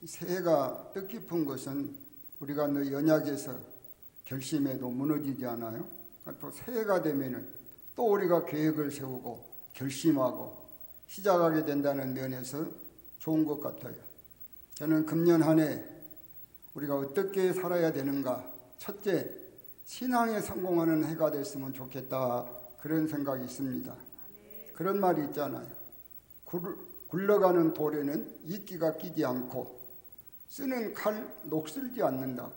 새해가 뜻깊은 것은 우리가 늘 연약해서 결심해도 무너지지 않아요. 또 새해가 되면은 또 우리가 계획을 세우고 결심하고 시작하게 된다는 면에서 좋은 것 같아요. 저는 금년 한 해 우리가 어떻게 살아야 되는가, 첫째, 신앙에 성공하는 해가 됐으면 좋겠다, 그런 생각이 있습니다. 그런 말이 있잖아요. 굴러가는 돌에는 이끼가 끼지 않고 쓰는 칼 녹슬지 않는다.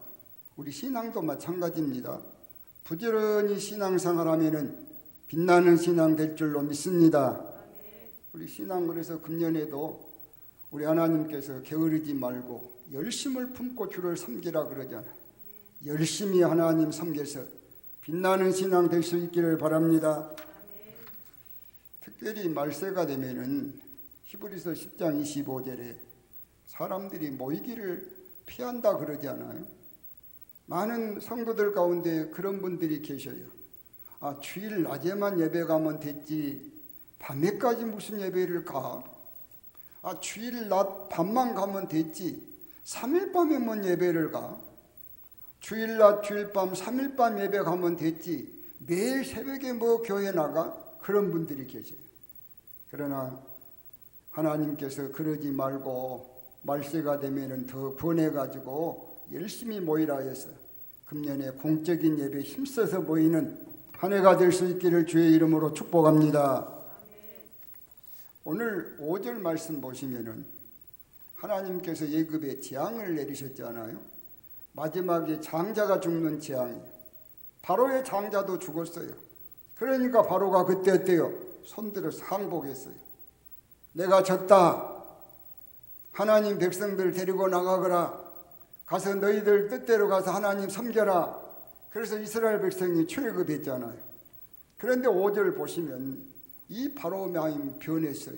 우리 신앙도 마찬가지입니다. 부지런히 신앙생활하면은 빛나는 신앙 될 줄로 믿습니다. 우리 신앙, 그래서 금년에도 우리 하나님께서 게으르지 말고 열심을 품고 주를 섬기라 그러잖아요. 열심히 하나님 섬겨서 빛나는 신앙 될 수 있기를 바랍니다. 특별히 말세가 되면은 히브리서 10장 25절에 사람들이 모이기를 피한다 그러지 않아요? 많은 성도들 가운데 그런 분들이 계셔요. 주일 낮에만 예배 가면 됐지 밤에까지 무슨 예배를 가? 주일 낮 밤만 가면 됐지 3일 밤에만 예배를 가? 주일 낮 주일 밤 3일 밤 예배 가면 됐지 매일 새벽에 뭐 교회 나가? 그런 분들이 계셔요. 그러나 하나님께서 그러지 말고 말세가 되면은 더 권해가지고 열심히 모이라 해서 금년에 공적인 예배에 힘써서 모이는 한 해가 될 수 있기를 주의 이름으로 축복합니다. 오늘 5절 말씀 보시면은 하나님께서 애굽에 재앙을 내리셨잖아요. 마지막에 장자가 죽는 재앙이에요. 바로의 장자도 죽었어요. 그러니까 바로가 그때 어때요? 손들어서 항복했어요. 내가 졌다. 하나님 백성들 데리고 나가거라. 가서 너희들 뜻대로 가서 하나님 섬겨라. 그래서 이스라엘 백성이 출애굽했잖아요. 그런데 5절 보시면 이 바로 마음이 변했어요.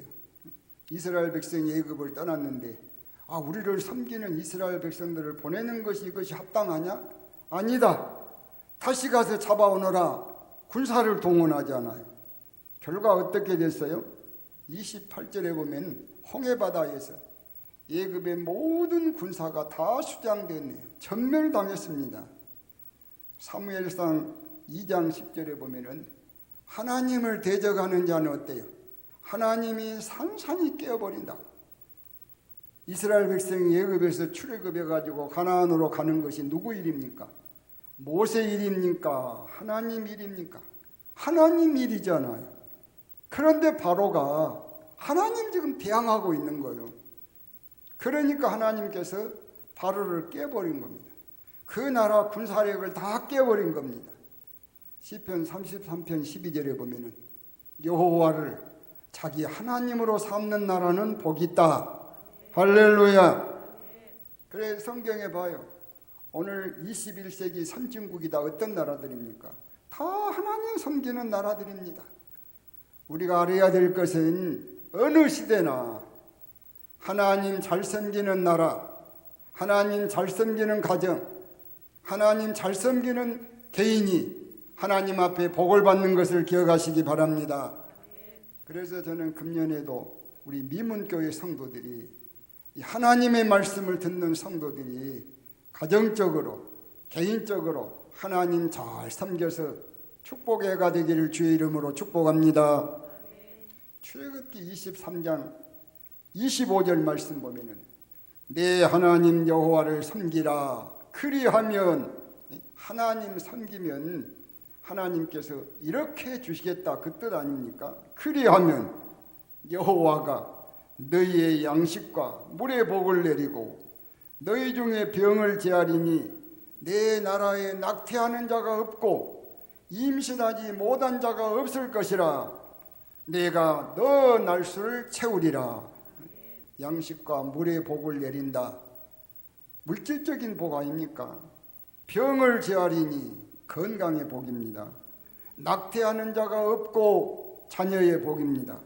이스라엘 백성이 애굽을 떠났는데 우리를 섬기는 이스라엘 백성들을 보내는 것이 이것이 합당하냐? 아니다. 다시 가서 잡아오너라. 군사를 동원하잖아요. 결과 어떻게 됐어요? 28절에 보면 홍해바다에서 애굽의 모든 군사가 다 수장됐네요. 전멸당했습니다. 사무엘상 2장 10절에 보면은 하나님을 대적하는 자는 어때요? 하나님이 산산이 깨어버린다고. 이스라엘 백성이 애굽에서 출애굽해가지고 가나안으로 가는 것이 누구 일입니까? 모세 일입니까? 하나님 일입니까? 하나님 일이잖아요. 그런데 바로가 하나님 지금 대항하고 있는 거예요. 그러니까 하나님께서 바로를 깨버린 겁니다. 그 나라 군사력을 다 깨버린 겁니다. 시편 33편 12절에 보면은 여호와를 자기 하나님으로 삼는 나라는 복이 있다. 할렐루야. 그래 성경에 봐요. 오늘 21세기 선진국이 다 어떤 나라들입니까? 다 하나님 섬기는 나라들입니다. 우리가 알아야 될 것은 어느 시대나 하나님 잘 섬기는 나라, 하나님 잘 섬기는 가정, 하나님 잘 섬기는 개인이 하나님 앞에 복을 받는 것을 기억하시기 바랍니다. 그래서 저는 금년에도 우리 미문교회 성도들이 하나님의 말씀을 듣는 성도들이 가정적으로 개인적으로 하나님 잘 섬겨서 축복의 해가 되기를 주의 이름으로 축복합니다. 출애굽기 23장 25절 말씀 보면은 내 하나님 여호와를 섬기라. 그리하면 하나님 섬기면 하나님께서 이렇게 주시겠다 그 뜻 아닙니까? 그리하면 여호와가 너희의 양식과 물의 복을 내리고 너희 중에 병을 제하리니 내 나라에 낙태하는 자가 없고 임신하지 못한 자가 없을 것이라. 내가 너 날수를 채우리라. 양식과 물의 복을 내린다. 물질적인 복 아닙니까? 병을 제하리니 건강의 복입니다. 낙태하는 자가 없고 자녀의 복입니다.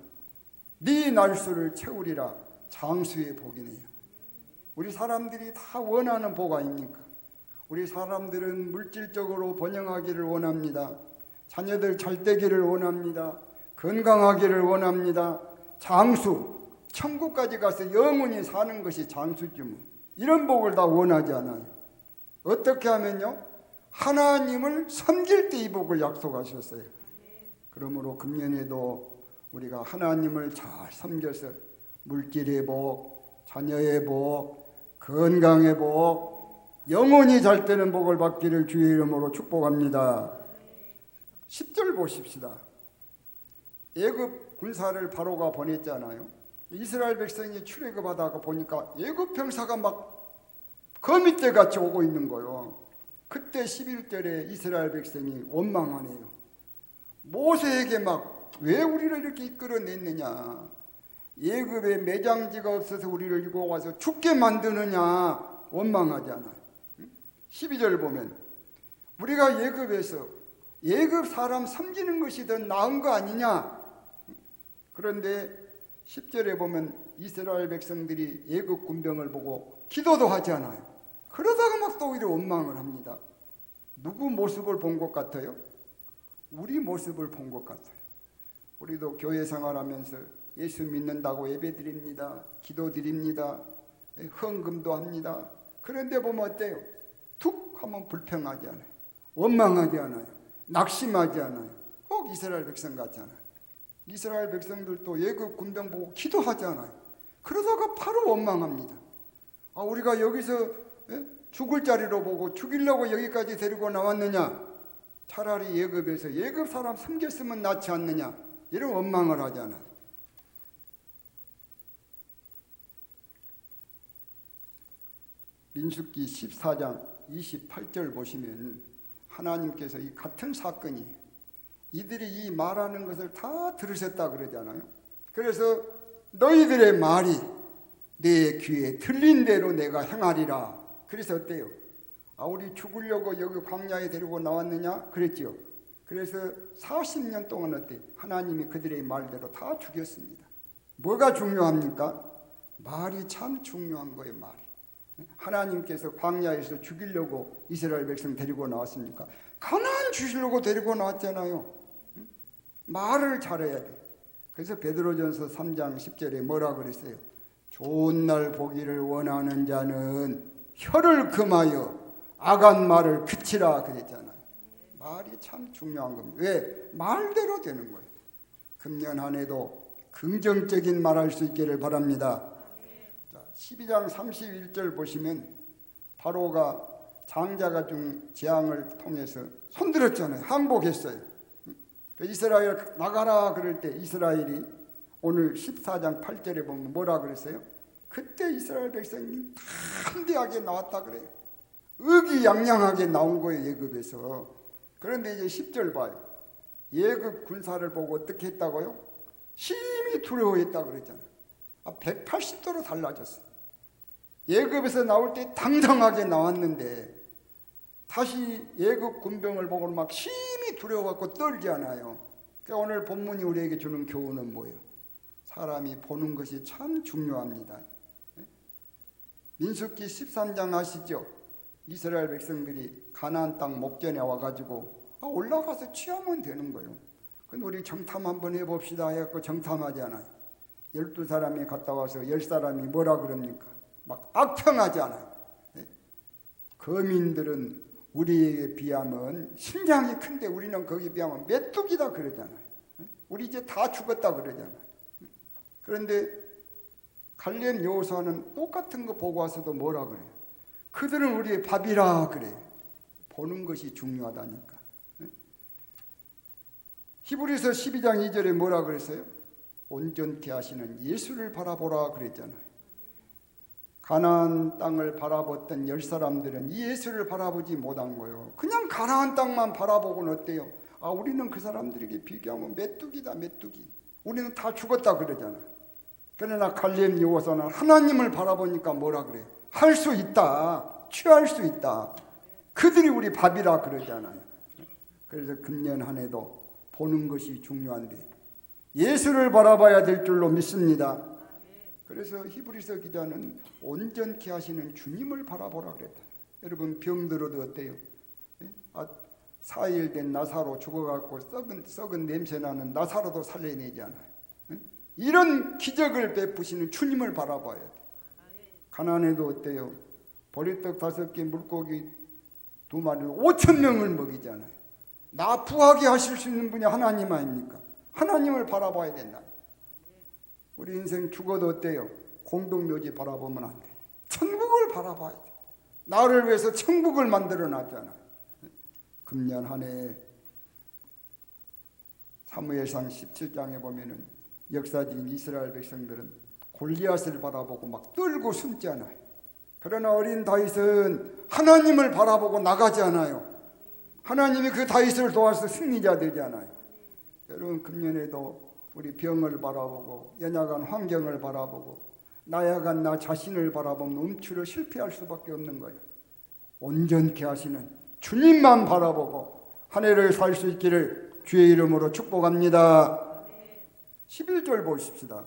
네 날수를 채우리라. 장수의 복이네요. 우리 사람들이 다 원하는 복 아닙니까? 우리 사람들은 물질적으로 번영하기를 원합니다. 자녀들 잘 되기를 원합니다. 건강하기를 원합니다. 장수, 천국까지 가서 영원히 사는 것이 장수지 뭐. 이런 복을 다 원하지 않아요. 어떻게 하면요? 하나님을 섬길 때 이 복을 약속하셨어요. 그러므로 금년에도 우리가 하나님을 잘 섬겨서 물질의 복, 자녀의 복, 건강의 복, 영혼이 잘 되는 복을 받기를 주의 이름으로 축복합니다. 10절 보십시다. 애굽 군사를 바로가 보냈잖아요. 이스라엘 백성이 출애굽하다가 보니까 애굽 병사가 막 거미떼 같이 오고 있는 거예요. 그때 11절에 이스라엘 백성이 원망하네요. 모세에게 막 왜 우리를 이렇게 이끌어냈느냐, 애굽에 매장지가 없어서 우리를 이고 와서 죽게 만드느냐 원망하잖아요. 12절 보면 우리가 애굽에서 애굽 사람 섬기는 것이 더 나은 거 아니냐. 그런데 10절에 보면 이스라엘 백성들이 애굽 군병을 보고 기도도 하지 않아요. 그러다가 막 또 오히려 원망을 합니다. 누구 모습을 본 것 같아요? 우리 모습을 본 것 같아요. 우리도 교회 생활하면서 예수 믿는다고 예배드립니다. 기도드립니다. 헌금도 합니다. 그런데 보면 어때요? 툭 하면 불평하지 않아요. 원망하지 않아요. 낙심하지 않아요. 꼭 이스라엘 백성 같잖아요. 이스라엘 백성들도 애굽 군병 보고 기도하지 않아요. 그러다가 바로 원망합니다. 우리가 여기서 죽을 자리로 보고 죽이려고 여기까지 데리고 나왔느냐? 차라리 애굽에서 애굽 사람 섬겼으면 낫지 않느냐? 이런 원망을 하잖아요. 민수기 14장 28절 보시면 하나님께서 이 같은 사건이 이들이 이 말하는 것을 다 들으셨다 그러잖아요. 그래서 너희들의 말이 내 귀에 들린 대로 내가 행하리라. 그래서 어때요? 우리 죽으려고 여기 광야에 데리고 나왔느냐? 그랬죠. 그래서 40년 동안 어때? 하나님이 그들의 말대로 다 죽였습니다. 뭐가 중요합니까? 말이 참 중요한 거예요. 말이. 하나님께서 광야에서 죽이려고 이스라엘 백성 데리고 나왔습니까? 가나안 주시려고 데리고 나왔잖아요. 말을 잘해야 돼. 그래서 베드로전서 3장 10절에 뭐라 그랬어요? 좋은 날 보기를 원하는 자는 혀를 금하여 악한 말을 그치라 그랬잖아요. 말이 참 중요한 겁니다. 왜? 말대로 되는 거예요. 금년 한 해도 긍정적인 말할 수 있기를 바랍니다. 자, 12장 31절 보시면 바로가 장자가 준 재앙을 통해서 손들었잖아요. 항복했어요. 이스라엘 나가라 그럴 때 이스라엘이 오늘 14장 8절에 보면 뭐라 그랬어요? 그때 이스라엘 백성이 담대하게 나왔다 그래요. 의기양양하게 나온 거예요. 애굽에서. 그런데 이제 10절 봐요. 애굽 군사를 보고 어떻게 했다고요? 심히 두려워했다 그랬잖아요. 180도로 달라졌어요. 애굽에서 나올 때 당당하게 나왔는데 다시 애굽 군병을 보고 막 심히 두려워갖고 떨지 않아요. 그러니까 오늘 본문이 우리에게 주는 교훈은 뭐예요? 사람이 보는 것이 참 중요합니다. 민수기 13장 아시죠? 이스라엘 백성들이 가나안 땅 목전에 와가지고 올라가서 취하면 되는 거예요. 근데 우리 정탐 한번 해봅시다 해갖고 정탐하지 않아요. 12사람이 갔다 와서 10사람이 뭐라 그럽니까? 막 악평하지 않아요. 거민들은 우리에게 비하면 심장이 큰데 우리는 거기에 비하면 메뚜기다 그러잖아요. 우리 이제 다 죽었다 그러잖아요. 그런데 갈렙 여호수아는 똑같은 거 보고 와서도 뭐라 그래요? 그들은 우리의 밥이라 그래요. 보는 것이 중요하다니까. 히브리서 12장 2절에 뭐라 그랬어요? 온전케 하시는 예수를 바라보라 그랬잖아요. 가나안 땅을 바라봤던 10사람들은 이 예수를 바라보지 못한 거예요. 그냥 가나안 땅만 바라보고는 어때요? 우리는 그 사람들에게 비교하면 메뚜기다 메뚜기. 우리는 다 죽었다 그러잖아요. 그러나 갈렙 여호수아는 하나님을 바라보니까 뭐라 그래요? 할 수 있다. 취할 수 있다. 그들이 우리 밥이라 그러잖아요. 그래서 금년 한 해도 보는 것이 중요한데 예수를 바라봐야 될 줄로 믿습니다. 그래서 히브리서 기자는 온전케 하시는 주님을 바라보라 그랬다. 여러분 병들어도 어때요? 4일 된 나사로 죽어갖고 썩은 냄새나는 나사로도 살려내지 않아요. 이런 기적을 베푸시는 주님을 바라봐야 돼. 가나안에도 어때요? 보리떡 5개, 물고기 2마리로 5,000명을 먹이잖아요. 나 부하게 하실 수 있는 분이 하나님 아닙니까? 하나님을 바라봐야 된다. 우리 인생 죽어도 어때요? 공동묘지 바라보면 안 돼. 천국을 바라봐야 돼. 나를 위해서 천국을 만들어 놨잖아요. 금년 한 해 사무엘상 17장에 보면은 역사적인 이스라엘 백성들은 골리앗을 바라보고 막 떨고 숨잖아요. 그러나 어린 다윗은 하나님을 바라보고 나가지 않아요. 하나님이 그 다윗을 도와서 승리자 되잖아요. 여러분 금년에도 우리 병을 바라보고 연약한 환경을 바라보고 나약한 나 자신을 바라보면 움츠러 실패할 수밖에 없는 거예요. 온전케 하시는 주님만 바라보고 한 해를 살 수 있기를 주의 이름으로 축복합니다. 11절 보십시다.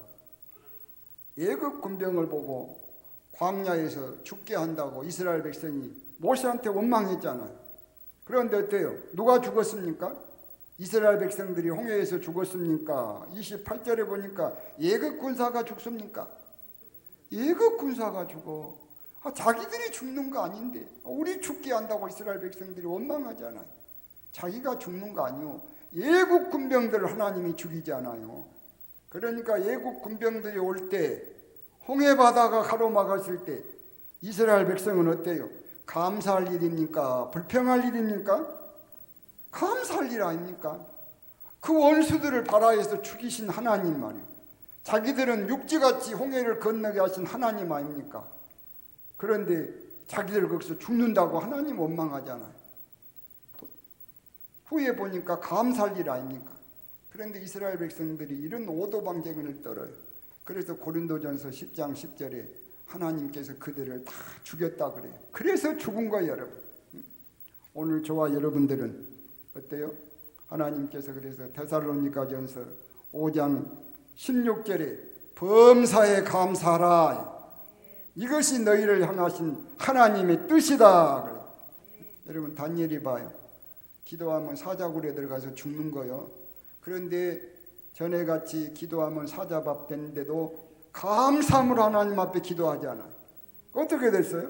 애굽 군병을 보고 광야에서 죽게 한다고 이스라엘 백성이 모세한테 원망했잖아요. 그런데 어때요? 누가 죽었습니까? 이스라엘 백성들이 홍해에서 죽었습니까? 28절에 보니까 애굽 군사가 죽습니까? 애굽 군사가 죽어. 자기들이 죽는 거 아닌데 우리 죽게 한다고 이스라엘 백성들이 원망하잖아요. 자기가 죽는 거 아니요. 애국 군병들을 하나님이 죽이지 않아요. 그러니까 애국 군병들이 올 때 홍해 바다가 가로막았을 때 이스라엘 백성은 어때요? 감사할 일입니까? 불평할 일입니까? 감사할 일 아닙니까? 그 원수들을 바다에서 죽이신 하나님 말이에요. 자기들은 육지같이 홍해를 건너게 하신 하나님 아닙니까? 그런데 자기들 거기서 죽는다고 하나님 원망하잖아요. 후에 보니까 감사할 일 아닙니까? 그런데 이스라엘 백성들이 이런 오도방정을 떨어요. 그래서 고린도전서 10장 10절에 하나님께서 그들을 다 죽였다 그래요. 그래서 죽은 거예요, 여러분. 오늘 저와 여러분들은 어때요? 하나님께서 그래서 데살로니가전서 5장 16절에 범사에 감사하라. 이것이 너희를 향하신 하나님의 뜻이다 그래요. 여러분 다니엘이 봐요. 기도하면 사자굴에 들어가서 죽는 거요. 그런데 전에 같이 기도하면 사자밥 되는데도 감사함으로 하나님 앞에 기도하잖아요. 어떻게 됐어요?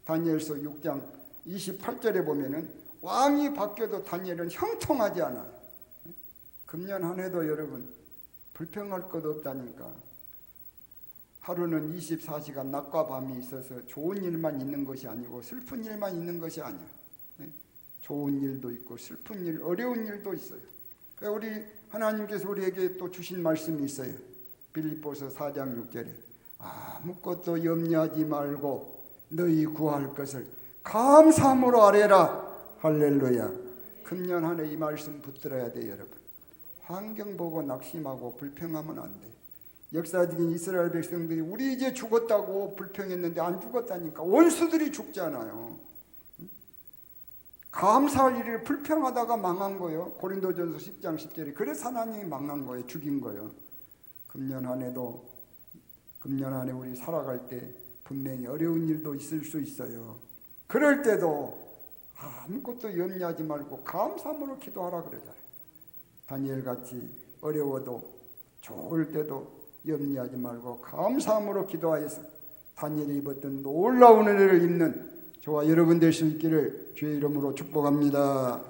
다니엘서 6장 28절에 보면은 왕이 바뀌어도 다니엘은 형통하지 않아요. 금년 한 해도 여러분 불평할 것 없다니까. 하루는 24시간 낮과 밤이 있어서 좋은 일만 있는 것이 아니고 슬픈 일만 있는 것이 아니에요. 좋은 일도 있고 슬픈 일, 어려운 일도 있어요. 우리 하나님께서 우리에게 또 주신 말씀이 있어요. 빌립보서 4장 6절에 아무것도 염려하지 말고 너희 구할 것을 감사함으로 아뢰라. 할렐루야. 금년 한 해 이 말씀 붙들어야 돼 여러분. 환경 보고 낙심하고 불평하면 안 돼. 역사적인 이스라엘 백성들이 우리 이제 죽었다고 불평했는데 안 죽었다니까. 원수들이 죽잖아요. 감사할 일을 불평하다가 망한 거예요. 고린도전서 10장 10절에 그래서 하나님이 망한 거예요. 죽인 거예요. 금년 한 해 우리 살아갈 때 분명히 어려운 일도 있을 수 있어요. 그럴 때도 아무것도 염려하지 말고 감사함으로 기도하라 그러잖아요. 다니엘같이 어려워도 좋을 때도 염려하지 말고 감사함으로 기도하여서 다니엘이 입었던 놀라운 은혜를 입는 저와 여러분 될 수 있기를 주의 이름으로 축복합니다.